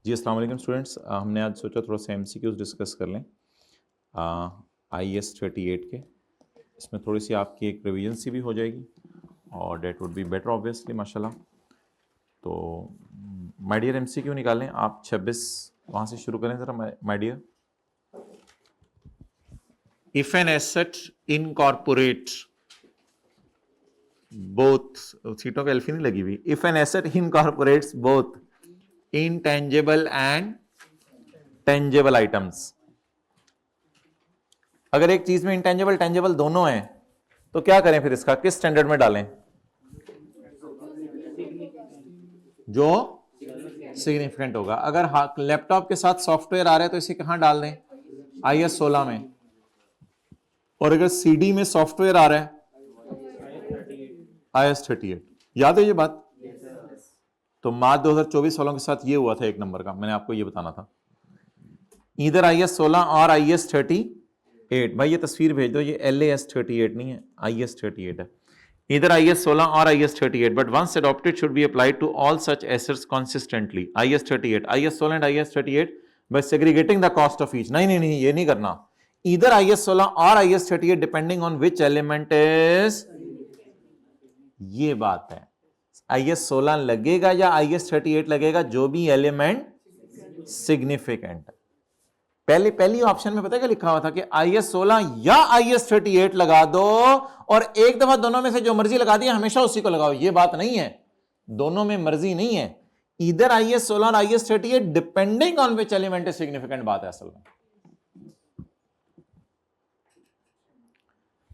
जी अस्सलाम वालेकुम स्टूडेंट्स, हमने आज सोचा थोड़ा सा एमसीक्यूज डिस्कस कर लें IS-38 के। इसमें थोड़ी सी आपकी एक रिवीजन सी भी हो जाएगी और that would be better obviously माशाल्लाह। तो माय डियर एमसीक्यू निकालें आप 26 वहाँ से शुरू करें ज़रा my dear. If an asset incorporate both, सीटों पे एल्फी नहीं लगी हुई, if an asset incorporates both intangible and tangible items। अगर एक चीज में इंटेंजिबल टेंजिबल दोनों हैं तो क्या करें फिर, इसका किस स्टैंडर्ड में डालें? जो सिग्निफिकेंट होगा। अगर लैपटॉप के साथ सॉफ्टवेयर आ रहा है तो इसे कहां डाल दें? IS-16 में। और अगर सीडी में सॉफ्टवेयर आ रहा है IS-38। याद है ये बात? तो मार्च 2024 वालों के साथ ये हुआ था एक नंबर का, मैंने आपको ये बताना था। इधर IS-16 और IS-38। भाई ये तस्वीर भेज दो, ये LAS-38 नहीं है, IS-38 है। Either IS-16 or IS-38, but once adopted should be applied to all such assets consistently. IS-38, IS-16 and IS-38 by segregating the cost of each. नहीं नहीं नहीं, ये नहीं करना। Either IS-16 or IS-38 depending on which element is, ये बात है। IS-16 लगेगा या IS-38 लगेगा, जो भी एलिमेंट सिग्निफिकेंट है। पहली ऑप्शन में पता है क्या लिखा हुआ था कि IS-16 या IS-38 लगा दो, और एक दफा दोनों में से जो मर्जी लगा दिया हमेशा उसी को लगाओ। ये बात नहीं है, दोनों में मर्जी नहीं है। इधर IS-16 और IS-38 depending on which element is significant बात है असल में।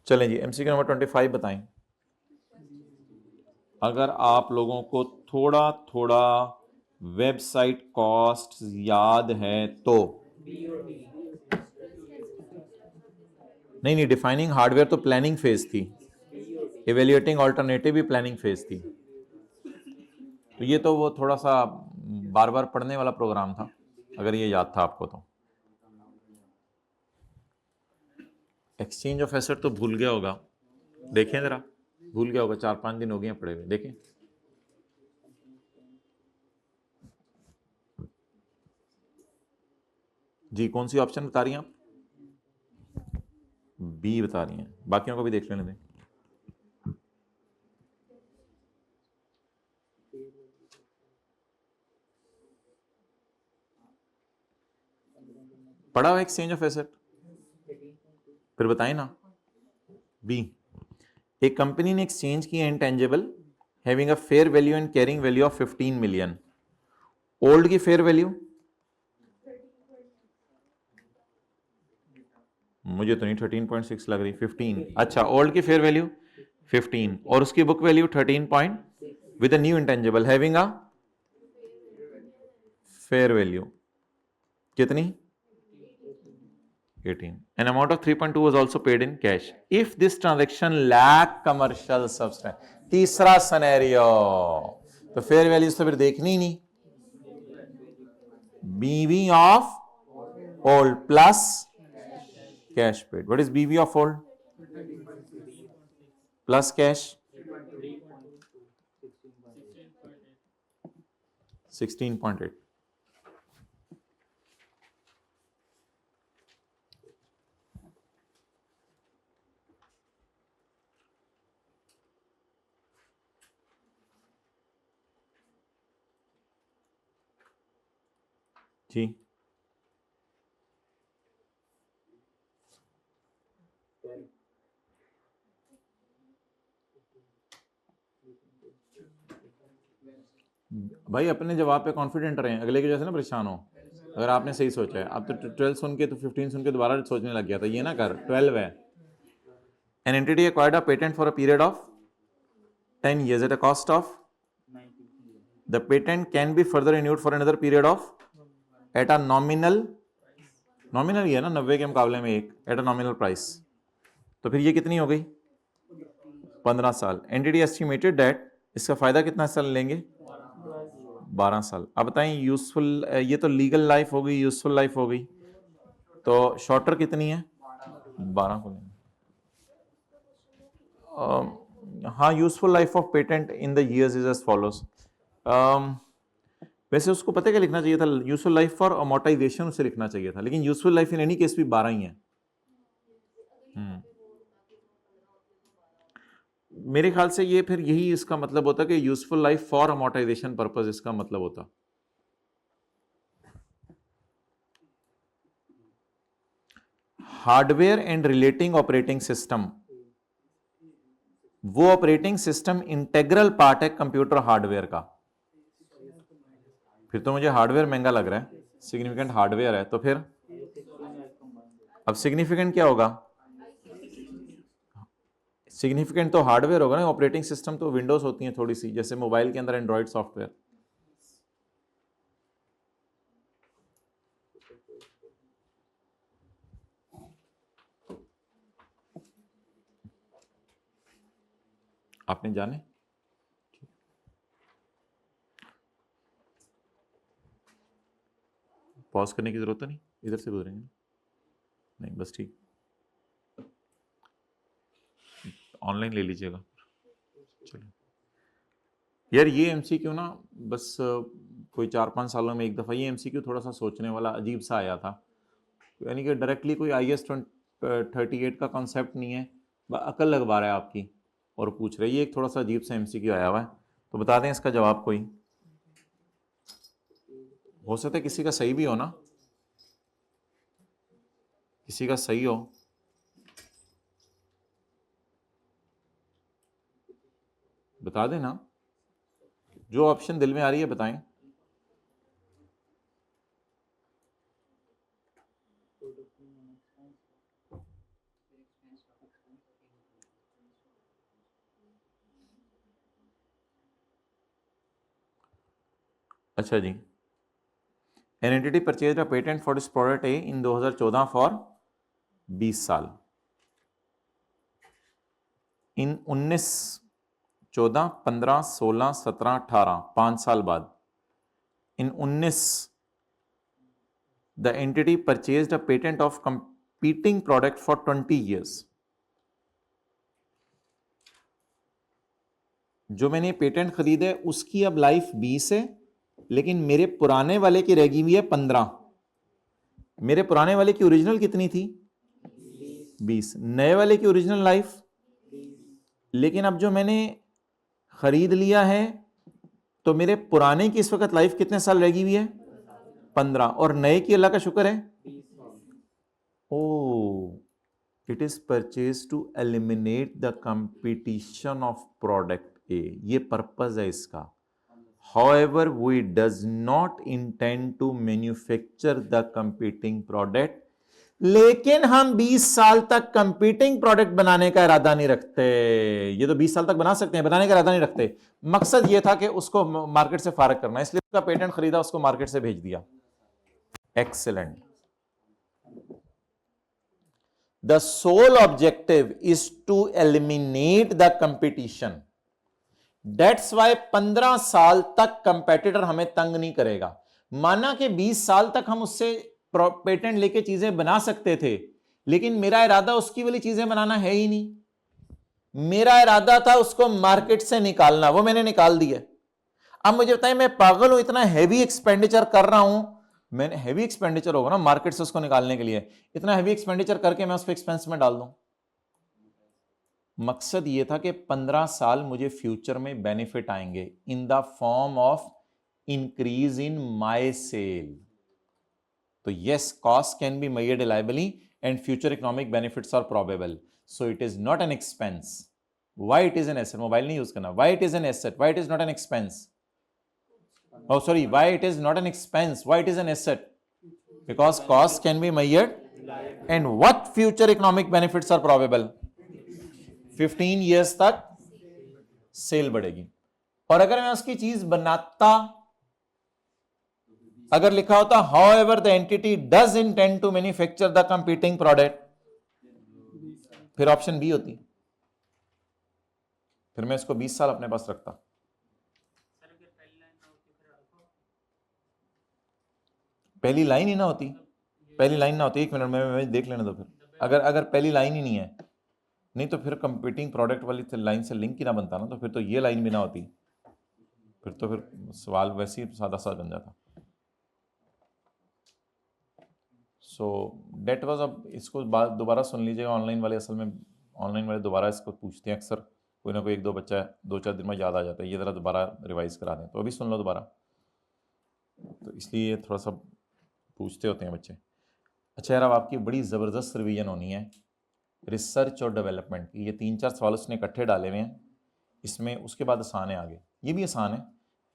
चलें जी, MCQ नंबर 25 बताएं। अगर आप लोगों को थोड़ा थोड़ा वेबसाइट कॉस्ट याद है तो। नहीं, डिफाइनिंग हार्डवेयर तो प्लानिंग फेज थी, इवेल्युएटिंग ऑल्टरनेटिव भी प्लानिंग फेज थी। तो ये तो वो थोड़ा सा बार बार पढ़ने वाला प्रोग्राम था, अगर ये याद था आपको तो। एक्सचेंज ऑफ एसेट तो भूल गया होगा, देखें जरा, भूल गया होगा, 4-5 दिन हो गए पड़े हुए, देखें। जी कौन सी ऑप्शन बता रही हैं आप? बी बता रही हैं, बाकियों को भी देख लेने दें। पढ़ा हुआ एक्सचेंज ऑफ एसेट, फिर बताएं ना। बी, एक कंपनी ने एक्सचेंज की intangible having a fair value and carrying value of 15 million. Old की फेयर वैल्यू मुझे तो नहीं 13.6 लग रही, 15। अच्छा, ओल्ड की फेयर वैल्यू 15 और उसकी book value 13 point with new intangible having a fair value कितनी? 18. An amount of 3.2 was also paid in cash. If this transaction lack commercial substance. तीसरा सिनेरियो, तो फेयर वैल्यूज तो फिर देखनी ही नहीं। BV of old plus cash paid. What is BV of old plus cash? 16.8। जी भाई अपने जवाब पे कॉन्फिडेंट रहें, अगले के जैसे ना परेशान हो। अगर आपने सही सोचा है, अब तो 12 सुन के तो 15 सुन के दोबारा सोचने लग गया था, ये ना कर। 12 है। An entity acquired a patent for a period of 10 years at a cost of, the patent can be further renewed for another period of at a nominal ही है ना 90 के मुकाबले में एक, at a nominal price। तो फिर ये कितनी हो गई? 15 साल। एंटिटी एस्टिमेटेड दैट, इसका फायदा कितना साल लेंगे? 12 साल। अब बताएं यूजफुल, ये तो लीगल लाइफ हो गई, यूजफुल लाइफ हो गई, तो शॉर्टर कितनी है? 12 को लेंगे। हाँ, useful life of patent in the years is as follows. वैसे उसको पता क्या लिखना चाहिए था, यूजफुल लाइफ फॉर अमोर्टाइजेशन उसे लिखना चाहिए था, लेकिन useful life in any case भी 12 ही है। मेरे ख्याल से ये फिर यही इसका मतलब होता कि useful life for amortisation purpose इसका मतलब होता। Hardware and relating operating system, वो ऑपरेटिंग सिस्टम इंटेग्रल पार्ट है कंप्यूटर हार्डवेयर का। फिर तो मुझे हार्डवेयर महंगा लग रहा है, सिग्निफिकेंट हार्डवेयर है तो फिर अब सिग्निफिकेंट क्या होगा, सिग्निफिकेंट तो हार्डवेयर होगा ना, ऑपरेटिंग सिस्टम तो विंडोज होती है थोड़ी सी, जैसे मोबाइल के अंदर एंड्रॉइड सॉफ्टवेयर। आपने जाने पॉज करने की जरूरत तो नहीं, इधर से गुजरेंगे नहीं, बस ठीक, ऑनलाइन ले लीजिएगा। चलिए यार, ये एमसीक्यू ना बस कोई 4-5 सालों में एक दफ़ा ये एमसीक्यू थोड़ा सा सोचने वाला अजीब सा आया था, यानी कि डायरेक्टली कोई IAS 38 का कॉन्सेप्ट नहीं है, अकल लगवा रहा है आपकी और पूछ रहे, ये एक थोड़ा सा अजीब सा एमसीक्यू आया हुआ है, तो बता दें इसका जवाब कोई हो सकता है, किसी का सही भी हो ना, किसी का सही हो, बता देना, जो ऑप्शन दिल में आ रही है बताएं। अच्छा जी, an entity purchase a patent for its product A in 2014 for 20 साल, इन 19, 14, 15, 16, 17, 18 5 साल बाद इन 19 the entity purchased a patent of competing product for 20 years। जो मैंने पेटेंट खरीदा है उसकी अब लाइफ 20 है, लेकिन मेरे पुराने वाले की रह हुई है 15। मेरे पुराने वाले की ओरिजिनल कितनी थी 20, नए वाले की ओरिजिनल लाइफ, लेकिन अब जो मैंने खरीद लिया है तो मेरे पुराने की इस वक्त लाइफ कितने साल रह हुई है 15, और नए की अल्लाह का शुक्र है oh, it is purchase to eliminate the competition of product A, ये पर्पज है इसका। However, we does not intend to manufacture the competing product, लेकिन हम 20 साल तक कंपीटिंग प्रोडक्ट बनाने का इरादा नहीं रखते। ये तो 20 साल तक बना सकते हैं, बनाने का इरादा नहीं रखते। मकसद ये था कि उसको मार्केट से फारग करना, इसलिए उसका पेटेंट खरीदा, उसको मार्केट से भेज दिया। Excellent. The sole objective is to eliminate the competition, That's why 15 साल तक कंपेटिटर हमें तंग नहीं करेगा। माना कि 20 साल तक हम उससे पेटेंट लेके चीजें बना सकते थे, लेकिन मेरा इरादा उसकी वाली चीजें बनाना है ही नहीं। मेरा इरादा था उसको मार्केट से निकालना, वो मैंने निकाल दिया। अब मुझे बताएं, मैं पागल हूं, इतना हैवी एक्सपेंडिचर कर रहा हूं, मैंने हैवी एक्सपेंडिचर होगा ना मार्केट से उसको निकालने के लिए, इतना हैवी एक्सपेंडिचर करके मैं उसको एक्सपेंस में डाल दूं। मकसद ये था कि 15 साल मुझे फ्यूचर में बेनिफिट आएंगे in the form of increase in my sale. तो yes, cost can be measured reliably and future economic benefits are probable, so it is not an expense. Why it is an asset, mobile नहीं use करना, why it is an asset, why it is not an expense, oh sorry, why it is not an expense, why it is an asset, because cost can be measured and what future economic benefits are probable, 15 years तक cell बढ़ेगी। और अगर मैं उसकी चीज बनाता, अगर लिखा होता however the entity does intend to manufacture the competing product, फिर ऑप्शन बी होती, फिर मैं इसको 20 साल अपने पास रखता। पहली लाइन ही ना होती, पहली लाइन ना होती, एक मिनट में देख लेने दो फिर, अगर पहली लाइन ही नहीं है, नहीं तो फिर कंपीटिंग प्रोडक्ट वाली लाइन से लिंक ही ना बनता ना, तो फिर तो ये लाइन भी ना होती। फिर तो फिर सवाल वैसे ही सादा सा बन जाता। सो डेट वाज, अब इसको दोबारा सुन लीजिएगा। ऑनलाइन वाले असल में ऑनलाइन वाले दोबारा इसको पूछते हैं अक्सर, कोई ना कोई एक दो बच्चा 2-4 दिन में याद आ जाता है, ये ज़रा दोबारा रिवाइज करा दें। तो अभी सुन लो दोबारा, तो इसलिए थोड़ा सा पूछते होते हैं बच्चे। अच्छा यार, अब आपकी बड़ी ज़बरदस्त रिवीजन होनी है रिसर्च और डेवलपमेंट की। ये 3-4 सवाल उसने इकट्ठे डाले हुए हैं इसमें, उसके बाद आसान है आगे, ये भी आसान है,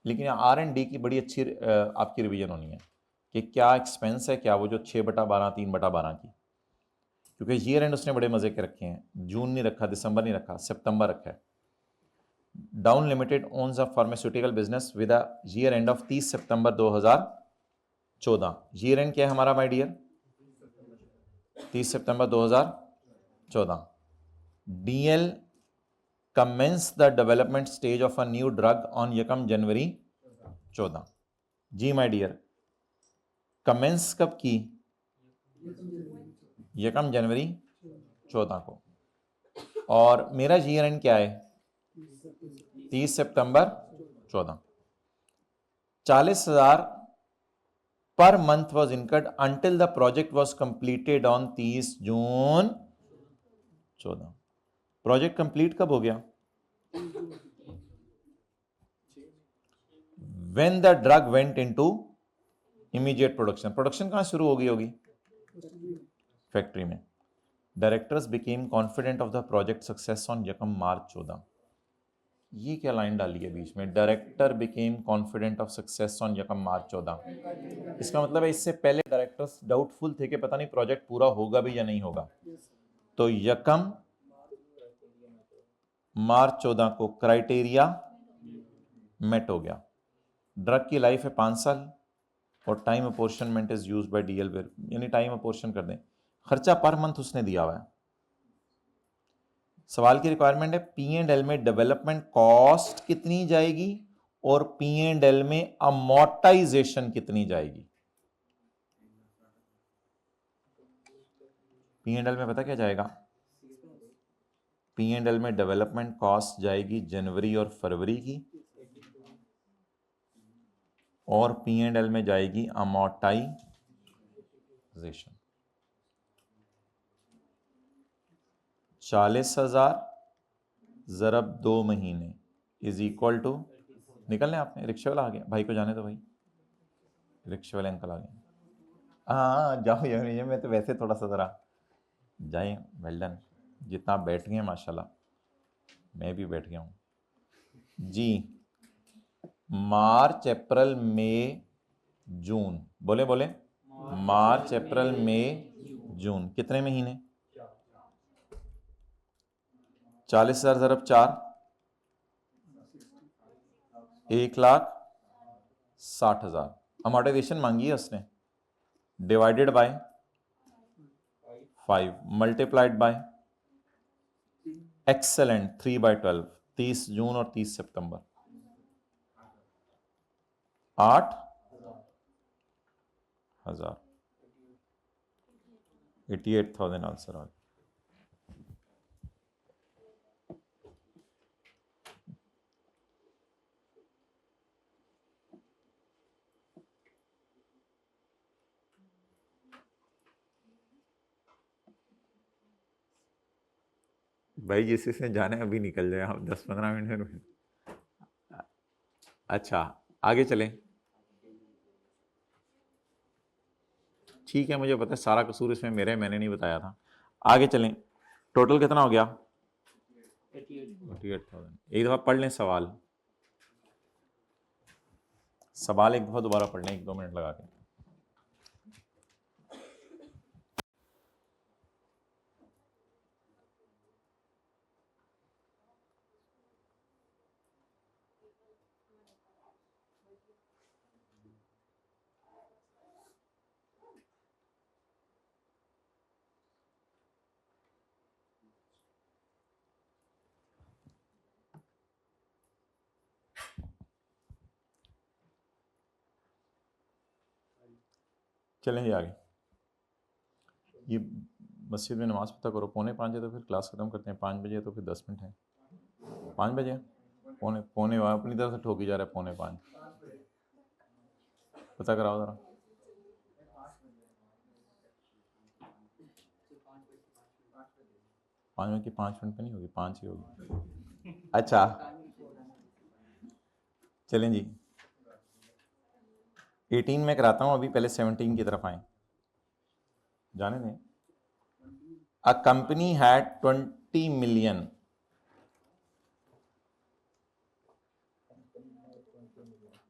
लेकिन R&D की बड़ी अच्छी आपकी रिवीजन होनी है कि क्या एक्सपेंस है, क्या वो जो 6/12 3/12 की, क्योंकि ईयर एंड उसने बड़े मज़े के रखे हैं। जून नहीं रखा, दिसंबर नहीं रखा, सितंबर रखा है। Dawn limited owns a pharmaceutical business with a year end of 30 September 2014। Year end क्या है हमारा my dear? 30 September 2014। DL commence the development stage of a new drug on यकम जनवरी 14। जी माय डियर, कमेंस कब की? यकम जनवरी 14 को। और मेरा ईयर एंड क्या है? 30 सितंबर 14। 40,000 per month was incurred until the project was completed on 30 June 14। Project complete कब हो गया? When the drug went into immediate production. Production कहां शुरू हो गई होगी? फैक्ट्री में। Directors became confident of the project success on यकम मार्च 14। ये क्या लाइन डाली है बीच में? Director became confident of success on यकम मार्च 14। इसका मतलब है इससे पहले डायरेक्टर्स डाउटफुल थे कि पता नहीं प्रोजेक्ट पूरा होगा भी या नहीं होगा। तो यकम मार्च 14 को क्राइटेरिया मेट हो गया। ड्रग की लाइफ है 5 साल और time apportionment is used by DL, यानी टाइम अपोर्शन कर दें। खर्चा पर मंथ उसने दिया हुआ है। सवाल की रिक्वायरमेंट है P&L में डेवलपमेंट कॉस्ट कितनी जाएगी और P&L में अमोर्टाइजेशन कितनी जाएगी। P&L में पता क्या जाएगा? P&L में डेवलपमेंट कॉस्ट जाएगी जनवरी और फरवरी की, और P&L में जाएगी अमोर्टाइजेशन। 40,000 ज़रब 2 महीने इज इक्वल टू, निकल लें आपने। रिक्शे वाला आ गया, भाई को जाने दो भाई, रिक्शे वाले अंकल आ गए। हाँ जाओ यार, ये मैं तो वैसे थोड़ा सा ज़रा जाए। वेल डन, जितना आप बैठ गए माशाल्लाह, मैं भी बैठ गया हूँ जी। मार्च अप्रैल मई जून, बोले बोले, मार्च अप्रैल मई जून, कितने महीने? 40,000 ज़रब 4, 1,60,000। अमोर्टाइजेशन मांगी है उसने, divided by 5 multiplied by, excellent, 3/12, 30 जून और 30 सितंबर, 8,000, 88,000 आंसर आ गया। भाई जिस इसने जाना है अभी निकल जाए, आप 10-15 मिनट में। अच्छा आगे चलें। ठीक है, मुझे पता है सारा कसूर इसमें मेरा है, मैंने नहीं बताया था। आगे चलें। टोटल कितना हो गया? 88,000। एक दफ़ा पढ़ लें सवाल, सवाल एक दफ़ा दोबारा पढ़ लें 1-2 मिनट लगा के। चलें जी आगे। ये मस्जिद में नमाज़ पता करो, 4:45 है तो फिर क्लास ख़त्म करते हैं। 5 बजे तो फिर 10 मिनट है। 5 बजे पौने पौने अपनी तरफ से ठोकी जा रहा है, 4:45। पता कराओ जरा। 5 की 5 मिनट पे नहीं होगी, 5 ही होगी। अच्छा चलें जी, 18 में कराता हूँ अभी, पहले 17 की तरफ आए, जाने दें। A company had 20 million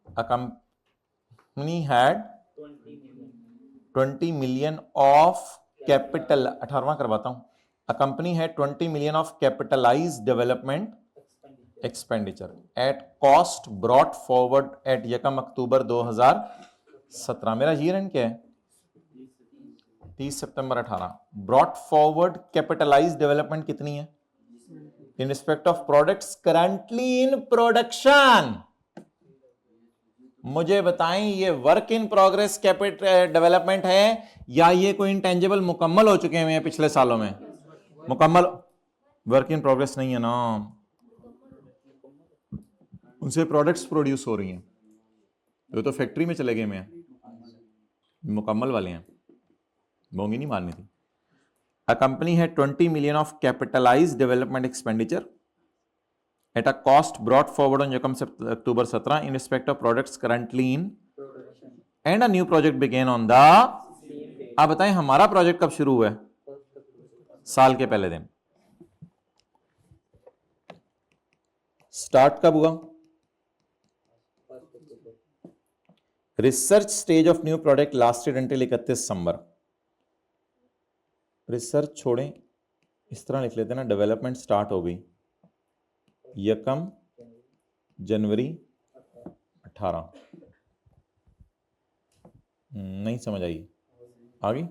a company had 20 million of capital, 18वां करवाता हूं। A company had 20 million of capitalized development expenditure at cost brought forward at 1 अक्टूबर 2017। मेरा ईयर एंड क्या है? 30 सितंबर 18। ब्रॉट फॉरवर्ड कैपिटलाइज डेवलपमेंट कितनी है in respect of products currently in production? मुझे बताएं, ये work in progress capital development है या ये कोई इंटेंजिबल मुकम्मल हो चुके हैं पिछले सालों में? मुकम्मल। वर्क इन प्रोग्रेस नहीं है ना, उनसे प्रोडक्ट्स प्रोड्यूस हो रही हैं, तो फैक्ट्री में चले गए हैं, मुकम्मल वाले हैं, बोंगी नहीं मारनी थी। A company had 20 million of capitalized development expenditure at a cost brought forward on October 17 in respect of products currently in and a new project began on the। आप बताएं हमारा प्रोजेक्ट कब शुरू हुआ है? साल के पहले दिन। स्टार्ट कब हुआ? Research stage of new product lasted until 31 December. Research छोड़ें, इस तरह लिख लेते हैं ना, डेवलपमेंट स्टार्ट हो गई 1 जनवरी 18। नहीं समझ आई? आ गई?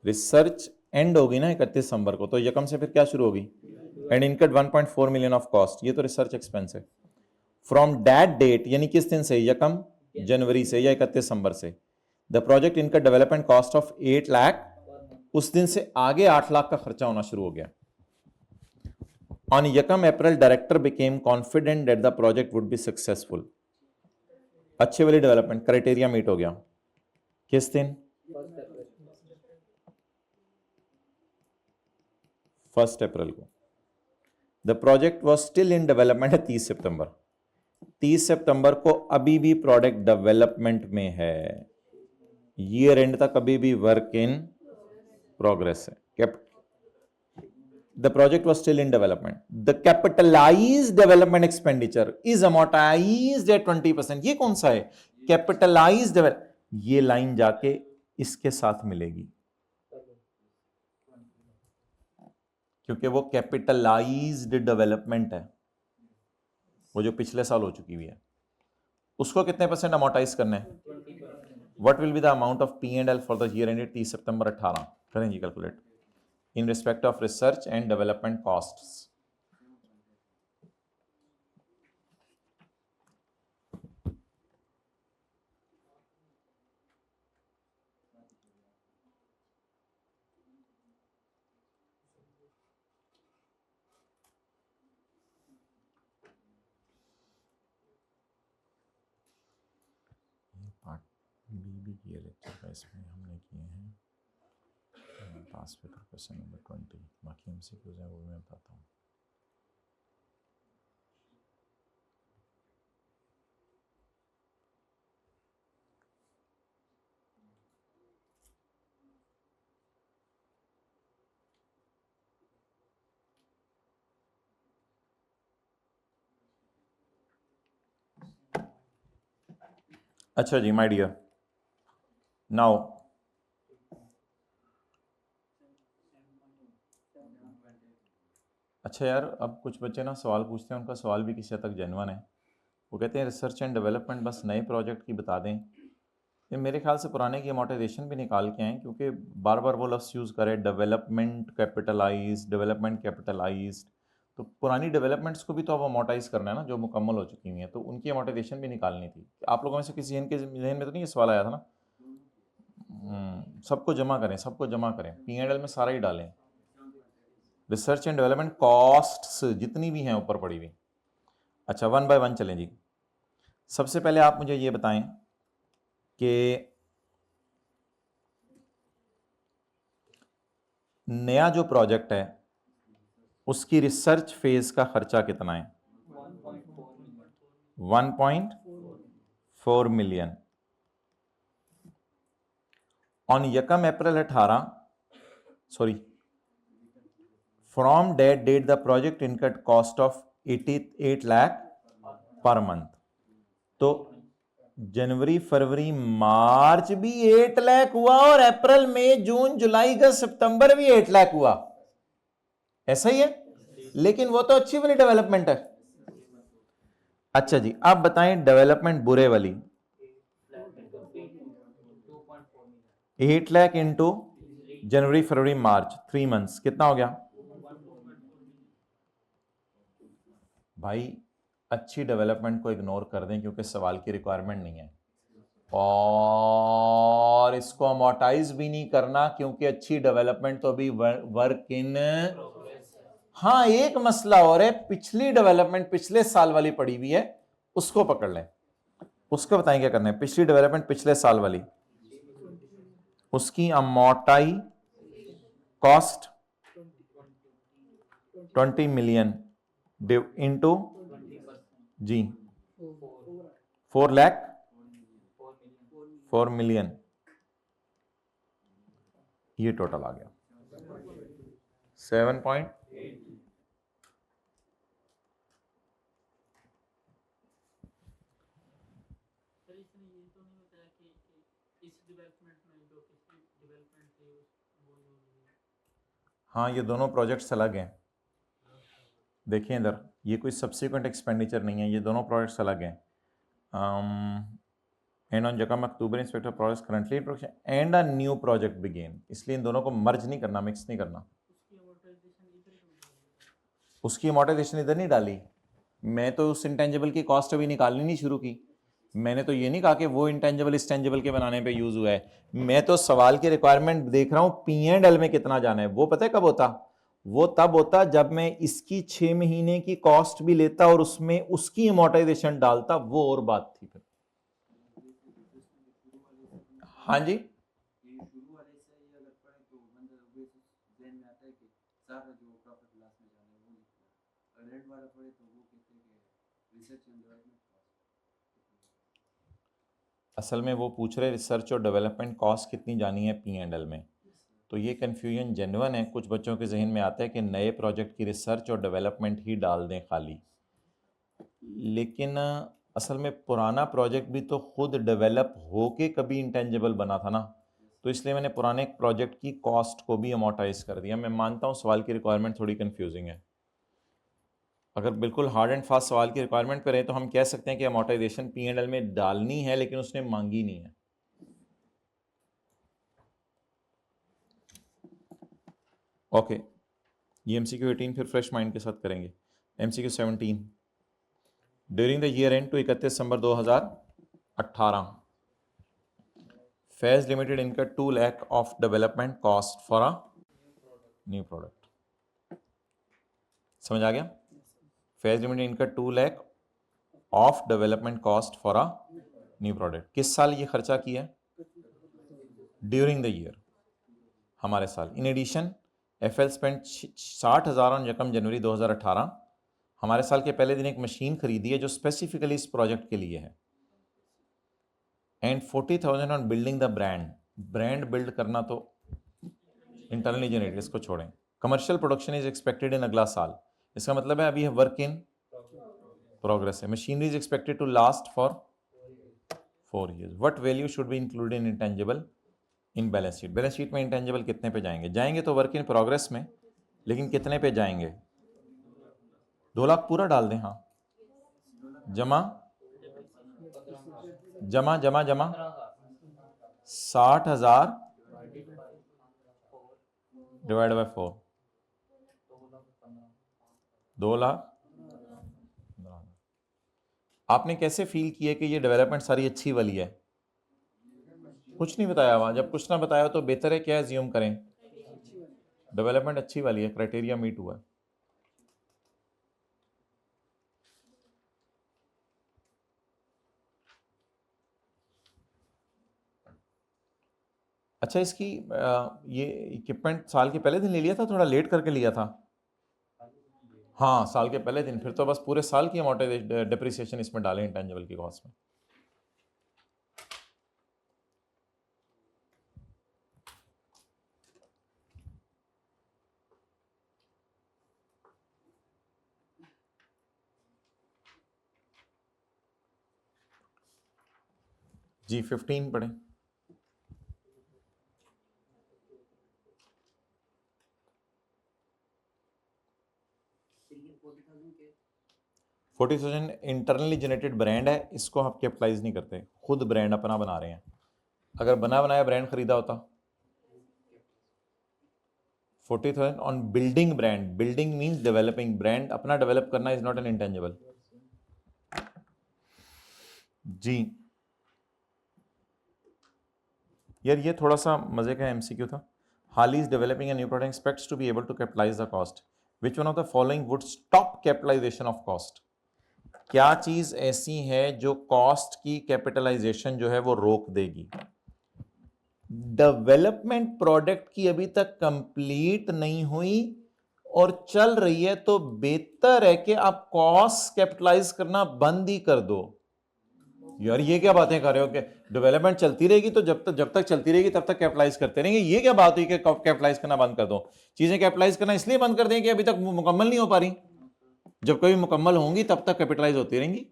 रिसर्च एंड होगी ना 31 दिसंबर को, तो 1 से फिर क्या शुरू होगी? एंड इनकट 1.4 मिलियन ऑफ कॉस्ट, ये तो रिसर्च एक्सपेंस है। फ्रॉम दैट डेट यानी किस दिन से? 1 जनवरी से या 31 दिसंबर से। The project इनकट development cost of 8 lakh, उस दिन से आगे 8 लाख का खर्चा होना शुरू हो गया। On 1 April director became confident that the project would be successful. अच्छे वाली डेवलपमेंट क्राइटेरिया मीट हो गया किस दिन? 1 अप्रैल को। The project was still in development है 30 सितंबर। 30 सितंबर को अभी भी प्रोडक्ट डेवलपमेंट में है, ईयर एंड तक अभी भी वर्क इन प्रोग्रेस है। The project was still in development. The capitalized development expenditure is amortized at 20%. ये कौन सा है? Capitalized development, ये लाइन जाके इसके साथ मिलेगी क्योंकि वो कैपिटलाइज्ड डेवलपमेंट है, वो जो पिछले साल हो चुकी हुई है। उसको कितने % अमोर्टाइज करना है? What will be the amount of P&L for the year ended 30 सितंबर 18? करें जी calculate in respect of research and development costs. Part B किए लेक्चर का, इसमें हमने किए हैं पास पेपर क्वेश्चन नंबर 20, बाकी एमसीक्यूज हैं वो मैं बताता हूँ। अच्छा जी माय डियर, नाउ अच्छा यार, अब कुछ बच्चे ना सवाल पूछते हैं, उनका सवाल भी किसी हद तक जेन्युइन है। वो कहते हैं रिसर्च एंड डेवलपमेंट बस नए प्रोजेक्ट की बता दें। ये मेरे ख्याल से पुराने की अमोर्टाइजेशन भी निकाल के आएँ, क्योंकि बार बार वो लफ्ज़ यूज़ करें डेवलपमेंट कैपिटलाइज्ड, तो पुरानी डेवलपमेंट्स को भी तो अब अमोर्टाइज करना है ना, जो मुकम्मल हो चुकी हुई हैं, तो उनकी अमोर्टाइजेशन भी निकालनी थी। आप लोगों में से किसी के जहन में तो नहीं ये सवाल आया था ना? सबको जमा करें, सबको जमा करें, P&L में सारा ही डालें। रिसर्च एंड डेवलपमेंट कॉस्ट्स जितनी भी हैं ऊपर पड़ी हुई। अच्छा, 1 बाय 1 चलें जी। सबसे पहले आप मुझे ये बताएं कि नया जो प्रोजेक्ट है उसकी रिसर्च फेज का खर्चा कितना है? 1.4 मिलियन। ऑन यकम April 18, sorry, from that date the project incurred cost of 88 lakh per month. तो जनवरी फरवरी मार्च भी 8 लाख हुआ और अप्रैल मई जून जुलाई अगस्त सितंबर भी 8 लाख हुआ, ऐसा ही है। लेकिन वो तो अच्छी वाली डेवलपमेंट है। अच्छा जी, आप बताएं डेवलपमेंट बुरे वाली। 8 लाख इंटू जनवरी फरवरी मार्च 3 मंथ्स कितना हो गया भाई? अच्छी डेवलपमेंट को इग्नोर कर दें क्योंकि सवाल की रिक्वायरमेंट नहीं है, और इसको अमोर्टाइज भी नहीं करना क्योंकि अच्छी डेवलपमेंट तो अभी वर्क इन। हाँ, एक मसला और है, पिछली डेवलपमेंट पिछले साल वाली पड़ी हुई है, उसको पकड़ लें। उसको बताएं क्या करना है। पिछली डेवलपमेंट पिछले साल वाली, उसकी अमोर्टाई कॉस्ट 20 मिलियन इंटू जी 4 लाख 4 मिलियन, ये टोटल आ गया 7. हाँ, ये दोनों प्रोजेक्ट्स अलग हैं। देखिए इधर, ये कोई सब्सिक्वेंट एक्सपेंडिचर नहीं है, ये दोनों प्रोजेक्ट्स अलग हैं। एंड ऑन जकम October inspector project currently in production and a new project begin, इसलिए इन दोनों को मर्ज नहीं करना, मिक्स नहीं करना। उसकी अमोर्टाइजेशन इधर नहीं डाली, मैं तो उस इंटेंजिबल की कॉस्ट अभी निकालनी नहीं शुरू की। मैंने तो ये नहीं कहा कि वो इंटेंजिबल इस टेंजिबल के बनाने पे यूज हुआ है। मैं तो सवाल की रिक्वायरमेंट देख रहा हूं, P&L में कितना जाना है। वो पता है कब होता? वो तब होता जब मैं इसकी 6 महीने की कॉस्ट भी लेता और उसमें उसकी अमोर्टाइजेशन डालता, वो और बात थी फिर। हाँ जी, असल में वो पूछ रहे रिसर्च और डेवलपमेंट कॉस्ट कितनी जानी है P&L में। तो ये कन्फ्यूजन जेन्युइन है, कुछ बच्चों के जहन में आता है कि नए प्रोजेक्ट की रिसर्च और डेवलपमेंट ही डाल दें खाली, लेकिन असल में पुराना प्रोजेक्ट भी तो खुद डेवलप होके कभी इंटेंजिबल बना था ना, तो इसलिए मैंने पुराने प्रोजेक्ट की कॉस्ट को भी अमोर्टाइज कर दिया। मैं मानता हूँ सवाल की रिक्वायरमेंट थोड़ी कंफ्यूजिंग है। अगर बिल्कुल हार्ड एंड फास्ट सवाल की रिक्वायरमेंट पर है तो हम कह सकते हैं कि अमोर्टाइजेशन P&L में डालनी है, लेकिन उसने मांगी नहीं है। ओके, ये MCQ 18 फिर फ्रेश माइंड के साथ करेंगे। MCQ 17, during the year end to 31 December 2018 Faiz limited incurred 2 lakh of development cost for a new product. समझ आ गया? Faiz limited incurred 2 lakh of development cost for a new product. किस साल ये खर्चा किया? ड्यूरिंग द ईयर, हमारे साल। In addition FL spend 60,000 on यकम जनवरी 2018, हमारे साल के पहले दिन एक मशीन खरीदी है जो स्पेसिफिकली इस प्रोजेक्ट के लिए है। And 40,000 on building the brand, brand build करना तो इंटरनली जनरेटेड, इसको छोड़ें। Commercial production is expected in अगला साल, इसका मतलब है अभी वर्क इन प्रोग्रेस है। Machinery is expected to last for 4 years। What value should be included in intangible in balance sheet? Balance sheet में इंटेंजिबल कितने पे जाएंगे? जाएंगे तो वर्क इन प्रोग्रेस में, लेकिन कितने पे जाएंगे? 2 लाख पूरा डाल दें। हाँ, जमा जमा जमा जमा 60,000 डिवाइड बाय 4, 2 लाख। आपने कैसे फील किया कि ये डेवलपमेंट सारी अच्छी वाली है? कुछ नहीं बताया हुआ। जब कुछ ना बताया तो बेहतर है क्या एज्यूम करें डेवलपमेंट अच्छी वाली है, क्राइटेरिया मीट हुआ है। अच्छा, इसकी ये इक्विपमेंट साल के पहले दिन ले लिया था, थोड़ा लेट करके लिया था? हाँ, साल के पहले दिन, फिर तो बस पूरे साल की अमोर्टाइजेशन डिप्रिसिएशन इसमें डालें इंटेंजिबल की कॉस्ट में। जी 15 पढ़ें। $40,000 इंटरनली जनरेटेड ब्रांड है, इसको आप कैपिटलाइज नहीं करते, खुद ब्रांड अपना बना रहे हैं। अगर बना बनाया ब्रांड खरीदा होता 40,000 on building brand. Building means developing, brand अपना डेवलप करना इज नॉट एन इंटेंजिबल। जी यार, ये थोड़ा सा मजे का एमसीक्यू था। Hal is developing a new product, expects to be able to capitalize the cost. Which one of the following would stop capitalization of cost? क्या चीज ऐसी है जो कॉस्ट की कैपिटलाइजेशन जो है वो रोक देगी? डेवलपमेंट प्रोडक्ट की अभी तक कंप्लीट नहीं हुई और चल रही है, तो बेहतर है कि आप कॉस्ट कैपिटलाइज करना बंद ही कर दो। यार ये क्या बातें कर रहे हो कि डेवलपमेंट चलती रहेगी, तो जब तक चलती रहेगी तब तक कैपिटलाइज करते रहेंगे? ये क्या बात हुई कि कैपिटलाइज करना बंद कर दो? चीजें कैपिटलाइज करना इसलिए बंद कर दें कि अभी तक मुकम्मल नहीं हो पा रही, जब कभी मुकम्मल होंगी तब तक कैपिटलाइज होती रहेंगी।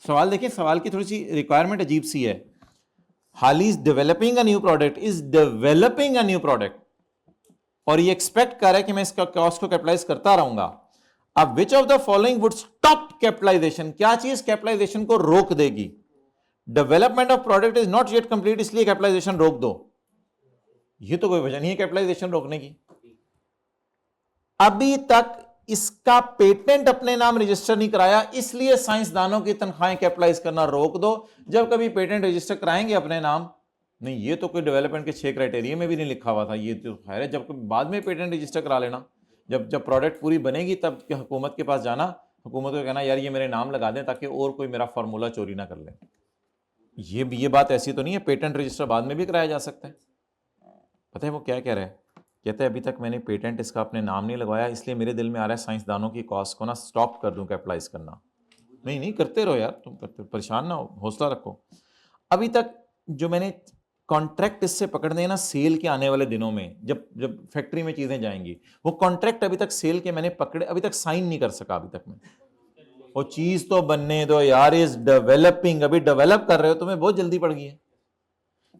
सवाल देखिए, सवाल की थोड़ी सी रिक्वायरमेंट अजीब सी है। Hal is developing a new product, is developing a new product, और ये एक्सपेक्ट कर रहा है कि मैं इसका कॉस्ट को कैपिटलाइज करता रहूंगा। अब which of the following would stop capitalisation? क्या चीज कैपिटलाइजेशन को रोक देगी? Development of product is not yet complete, इसलिए कैपिटलाइजेशन रोक दो। ये तो कोई वजह नहीं है कैपिटलाइजेशन रोकने की। अभी तक इसका पेटेंट अपने नाम रजिस्टर नहीं कराया, इसलिए साइंसदानों की तनख्वाहें कैपिटलाइज करना रोक दो। जब कभी पेटेंट रजिस्टर कराएंगे अपने नाम, नहीं ये तो कोई डेवलपमेंट के 6 क्राइटेरिया में भी नहीं लिखा हुआ था, ये तो खैर है, जब कभी बाद में पेटेंट रजिस्टर करा लेना, जब जब प्रोडक्ट पूरी बनेगी तब हुकूमत के पास जाना, हुकूमत को कहना यार ये मेरे नाम लगा दें ताकि और कोई मेरा फार्मूला चोरी ना कर ले। ये बात ऐसी तो नहीं है, पेटेंट रजिस्टर बाद में भी कराया जा सकता है। पता है वो क्या कह रहा है? कहते हैं अभी तक मैंने पेटेंट इसका अपने नाम नहीं लगवाया, इसलिए मेरे दिल में आ रहा है साइंसदानों की कॉस्ट को ना स्टॉप कर दूं कैपिटलाइज करना। नहीं नहीं, करते रहो यार, तुम करते, परेशान ना हो, हौसला रखो। अभी तक जो मैंने कॉन्ट्रैक्ट इससे पकड़ने हैं ना सेल के आने वाले दिनों में, जब जब फैक्ट्री में चीजें जाएंगी, वो कॉन्ट्रैक्ट अभी तक सेल के मैंने पकड़े, अभी तक साइन नहीं कर सका अभी तक मैं। वो चीज तो बनने दो यार, इज डेवलपिंग, अभी डेवलप कर रहे हो, तुम्हें बहुत जल्दी पड़ गई है।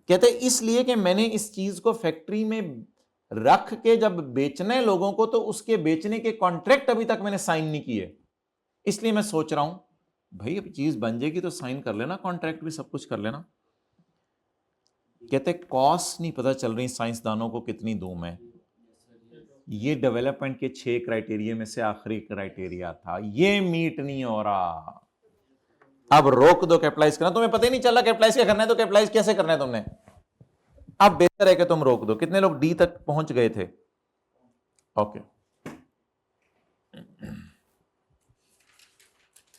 कहते इसलिए कि मैंने इस चीज को फैक्ट्री में रख के जब बेचना है लोगों को, तो उसके बेचने के कॉन्ट्रैक्ट अभी तक मैंने साइन नहीं किए, इसलिए मैं सोच रहा हूं भाई अब चीज बन जाएगी तो साइन कर लेना, कॉन्ट्रैक्ट भी सब कुछ कर लेना। कहते कॉस्ट नहीं पता चल रही साइंसदानों को कितनी धूम है। ये डेवलपमेंट के 6 क्राइटेरिया में से आखिरी क्राइटेरिया था, ये मीट नहीं हो रहा। अब रोक दो कैपिटलाइज करना, तुम्हें पता ही नहीं चला कैपिटलाइज क्या करना है, तो कैपिटलाइज कैसे करना है तुमने? अब बेहतर है कि तुम रोक दो। कितने लोग डी तक पहुंच गए थे? Okay.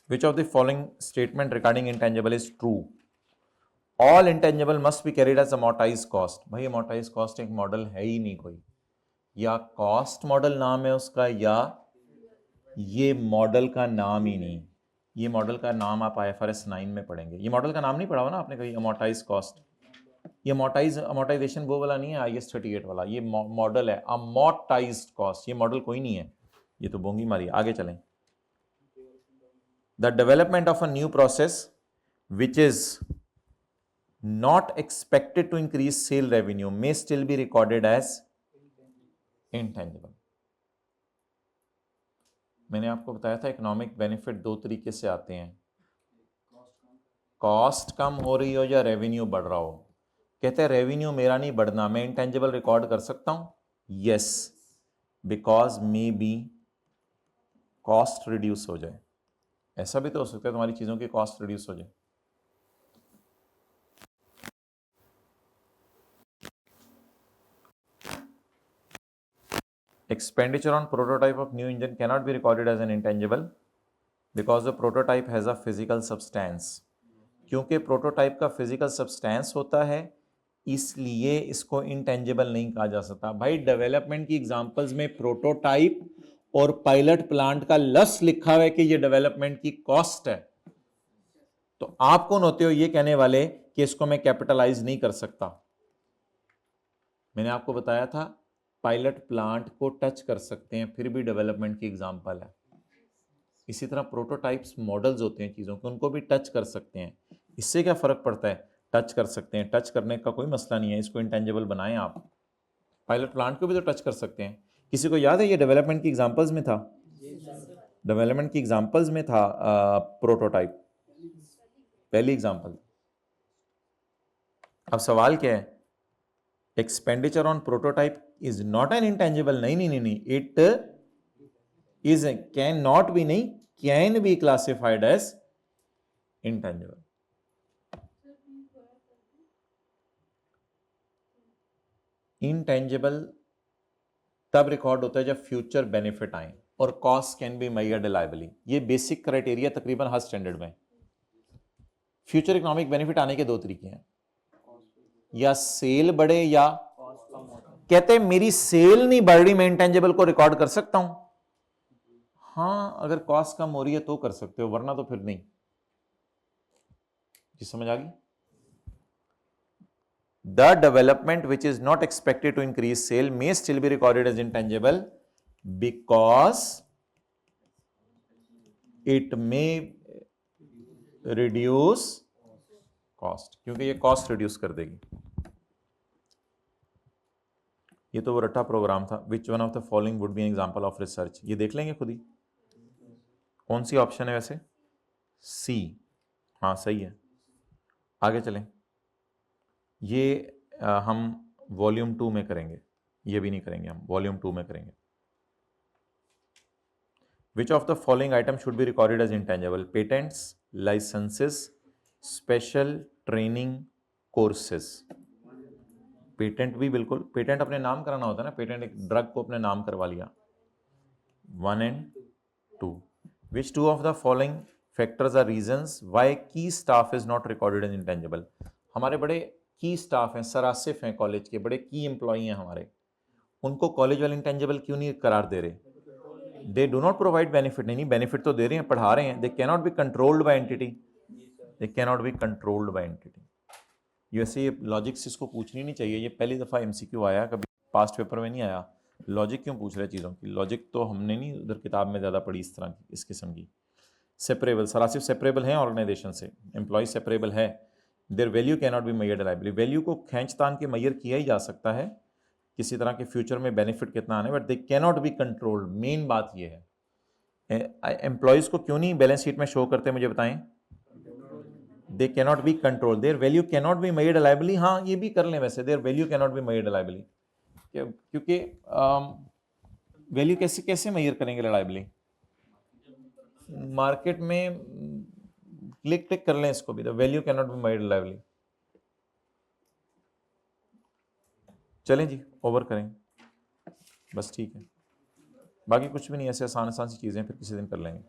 Which of the following statement regarding intangible is true? All intangible must be carried as amortized cost. भाई amortized cost एक मॉडल है ही नहीं कोई, या कॉस्ट मॉडल नाम है उसका, या ये मॉडल का नाम ही नहीं। ये मॉडल का नाम आप IFRS 9 में पढ़ेंगे, ये मॉडल का नाम नहीं पढ़ा हुआ ना आपने कभी, amortized cost। ये amortization वो वाला नहीं है IS 38 वाला, ये मॉडल है amortized cost, ये मॉडल कोई नहीं है, ये तो बोंगी मारी। आगे चलें। The development of a new process which is not expected to increase sale revenue may still be recorded as intangible। मैंने आपको बताया था इकोनॉमिक बेनिफिट दो तरीके से आते हैं, कॉस्ट कम हो रही हो या रेवेन्यू बढ़ रहा हो। कहते हैं रेवेन्यू मेरा नहीं बढ़ना, मैं इंटेंजिबल रिकॉर्ड कर सकता हूं, yes, because may be cost reduce हो जाए। ऐसा भी तो हो सकता है तुम्हारी चीजों की कॉस्ट रिड्यूस हो जाए। Expenditure on prototype of new engine cannot be recorded as an intangible because the prototype has a physical substance। क्योंकि प्रोटोटाइप का फिजिकल सब्सटेंस होता है, इसलिए इसको इंटेंजिबल नहीं कहा जा सकता। भाई डेवलपमेंट की एग्जांपल्स में प्रोटोटाइप और पायलट प्लांट का लफ्ज लिखा हुआ है कि ये डेवलपमेंट की कॉस्ट है, तो आप कौन होते हो ये कहने वाले कि इसको मैं कैपिटलाइज नहीं कर सकता? मैंने आपको बताया था पायलट प्लांट को टच कर सकते हैं, फिर भी डेवलपमेंट की एग्जांपल है। इसी तरह प्रोटोटाइप्स मॉडल्स होते हैं चीज़ों के, उनको भी टच कर सकते हैं। इससे क्या फ़र्क पड़ता है? टच कर सकते हैं, टच करने का कोई मसला नहीं है, इसको इंटेंजिबल बनाएं आप। पायलट प्लांट को भी तो टच कर सकते हैं। किसी को याद है ये डेवलपमेंट की एग्जांपल्स में था? डेवलपमेंट की एग्जांपल्स में था प्रोटोटाइप, पहली एग्जांपल। अब सवाल क्या है? Expenditure on prototype is not an intangible. नहीं नहीं नहीं नहीं, it is can not be, नहीं can be classified as intangible. Intangible तब रिकॉर्ड होता है जब फ्यूचर बेनिफिट आए, और cost can be measured reliably. ये बेसिक क्राइटेरिया तकरीबन हर स्टैंडर्ड में। फ्यूचर इकोनॉमिक बेनिफिट आने के दो तरीके हैं, या सेल बढ़े या कहते हैं मेरी सेल नहीं बढ़ रही, मैं इंटेंजिबल को रिकॉर्ड कर सकता हूं। हाँ, अगर कॉस्ट कम हो रही है तो कर सकते हो, वरना तो फिर नहीं। जी समझ आ गई? The development which is not expected to increase sale may still be recorded as intangible because it may reduce cost, क्योंकि ये cost reduce कर देगी। ये तो वो रट्टा प्रोग्राम था। Which one of the following would be an example of research? ये देख लेंगे खुद ही कौन सी ऑप्शन है वैसे। सी, हाँ सही है। आगे चलें। ये हम वॉल्यूम 2 में करेंगे, ये भी नहीं करेंगे, हम वॉल्यूम 2 में करेंगे। Which of the following items should be recorded as intangible? Patents, licenses, special training courses. Patent भी बिल्कुल, पेटेंट अपने नाम कराना होता है ना, पेटेंट एक ड्रग को अपने नाम करवा लिया। 1 and 2. Which two of the following factors are reasons why key staff is not recorded as intangible? हमारे बड़े की स्टाफ हैं, सरासिफ हैं कॉलेज के, बड़े की एम्प्लॉई हैं हमारे, उनको कॉलेज वाले इंटेंजिबल क्यों नहीं करार दे रहे? They do not provide benefit. नहीं, बेनिफिट तो दे रहे हैं, पढ़ा रहे हैं। They can not be controlled by entity, they can not be controlled by entity. वैसे ये लॉजिक से इसको पूछनी नहीं चाहिए, ये पहली दफ़ा एमसीक्यू आया, कभी पास्ट पेपर में नहीं आया। लॉजिक क्यों पूछ रहे चीज़ों की? लॉजिक तो हमने नहीं उधर किताब में ज़्यादा पढ़ी इस तरह की, इस किस्म की। सेपरेबल, सरासिफ सेपरेबल हैं ऑर्गेनाइजेशन से, एम्प्लॉय सेपरेबल है। Their value can not B measured reliably. Value को खींच तान के मेजर किया ही जा सकता है किसी तरह के फ्यूचर में बेनिफिट कितना आने, but they can not be controlled. Main बात ये है। एम्प्लॉयज़ को क्यों नहीं बैलेंस शीट में शो करते, मुझे बताएं। They can not B control, their value can not B measured reliably. हाँ ये भी कर लें वैसे, their value can not B measured reliably, क्योंकि वैल्यू कैसे कैसे मेजर करेंगे रिलायबली? मार्केट में क्लिक क्लिक कर लें इसको भी, the value can not B measured reliably. चलें जी, ओवर करें बस, ठीक है। बाकी कुछ भी नहीं, ऐसे आसान आसान सी चीज़ें फिर किसी दिन कर लेंगे।